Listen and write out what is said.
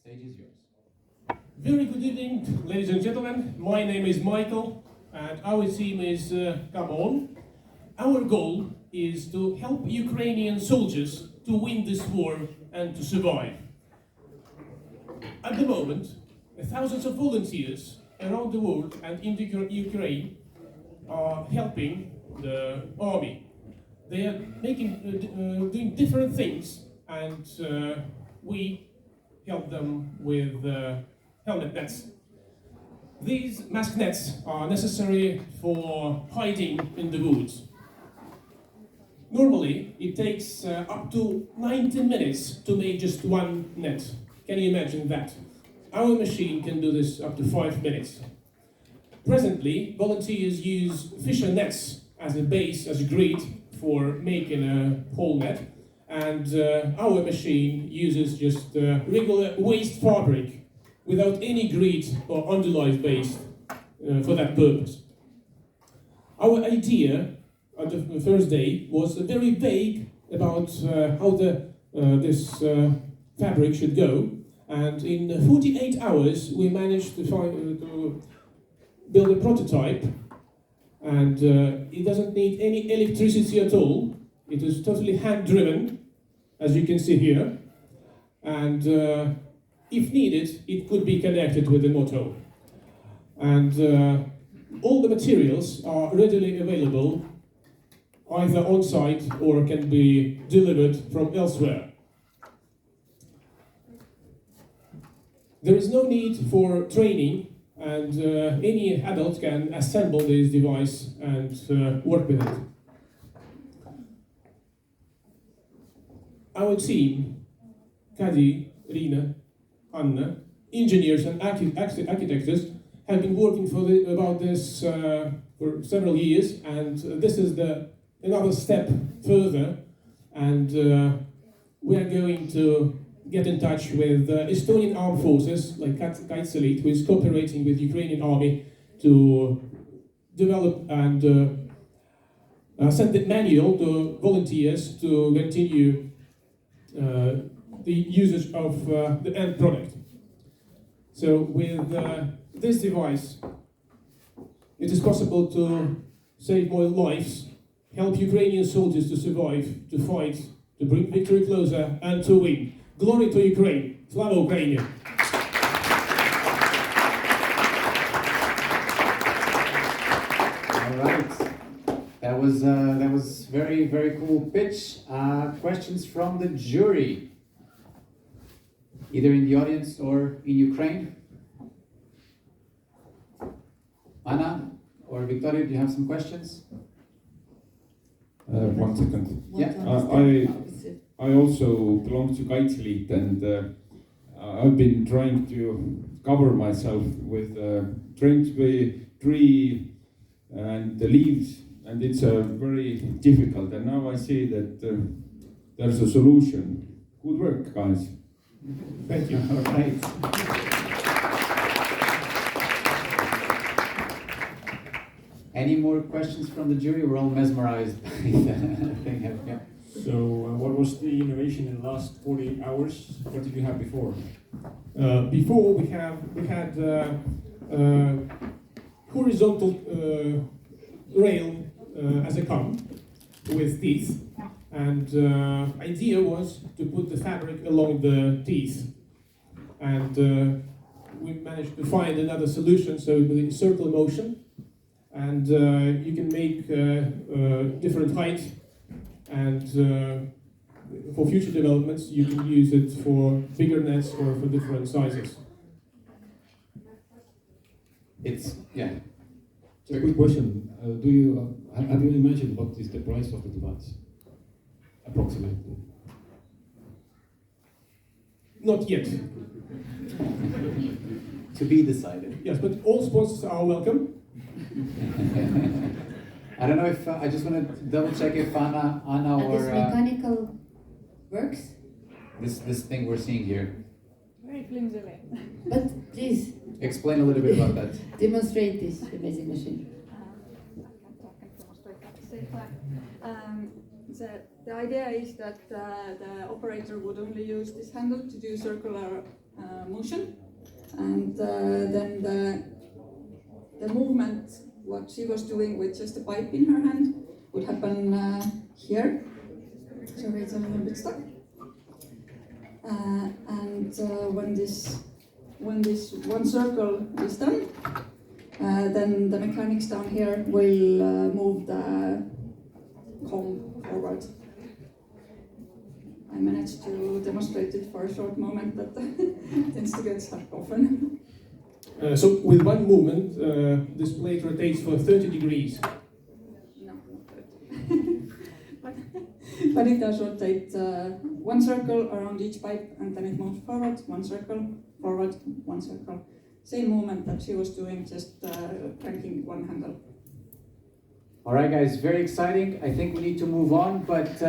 stage is yours. Very good evening, ladies and gentlemen. My name is Michael, and our team is Come On. Our goal is to help Ukrainian soldiers to win this war and to survive. At the moment, thousands of volunteers around the world and in Ukraine are helping the army. They are doing different things, and we help them with helmet nets. These mask nets are necessary for hiding in the woods. Normally, it takes up to 90 minutes to make just one net. Can you imagine that? Our machine can do this up to 5 minutes. Presently, volunteers use fisher nets as a base, as a grid for making a whole net, and our machine uses just regular waste fabric without any grid or underlies base for that purpose. Our idea on the first day was very vague about how this fabric should go, and in 48 hours we managed to build a prototype, and it doesn't need any electricity at all. It is totally hand-driven, as you can see here, and if needed, it could be connected with the motor. And all the materials are readily available, either on-site or can be delivered from elsewhere. There is no need for training, and any adult can assemble this device and work with it. Our team, Kadi, Riina, Anna, engineers and architects, have been working about this for several years, and this is another step further, and we are going to get in touch with Estonian armed forces, like Kaitseliit, who is cooperating with the Ukrainian army to develop and send the manual to volunteers to continue the usage of the end product. So with this device, it is possible to save more lives, help Ukrainian soldiers to survive, to fight, to bring victory closer, and to win. Glory to Ukraine! Slava Ukraini! All right, that was very, very cool pitch. Questions from the jury, either in the audience or in Ukraine. Anna or Victoria, do you have some questions? 1 second. Yeah. I also belong to Kaitseliit, and I've been trying to cover myself with tree and the leaves, and it's very difficult. And now I see that there's a solution. Good work, guys. Thank you. All right. Any more questions from the jury? We're all mesmerized by the thing. Yeah. So, what was the innovation in the last 40 hours? What did you have before? Before we had horizontal rail as a cone with teeth, and idea was to put the fabric along the teeth, and we managed to find another solution, so with circle motion, and you can make different height, and for future developments you can use it for bigger nets or for different sizes. It's, yeah. So, a quick question. Have you imagined what is the price of the device? Approximately. Not yet. To be decided. Yes, but all sponsors are welcome. I don't know if I just want to double check if Anna or this mechanical works. this thing we're seeing here. Very flimsily. But please Explain a little bit about that. demonstrate this amazing machine. The idea is that the operator would only use this handle to do circular motion, and then the movement, what she was doing with just a pipe in her hand, would happen here. Sorry, it's a little bit stuck. And when this one circle is done, then the mechanics down here will move the comb forward. I managed to demonstrate it for a short moment, but tends to get stuck often. So with one movement, this plate rotates for 30 degrees. No, not that. But it does rotate one circle around each pipe, and then it moves forward, one circle, forward, one circle. Same movement that she was doing, just cranking one handle. All right, guys, very exciting. I think we need to move on, but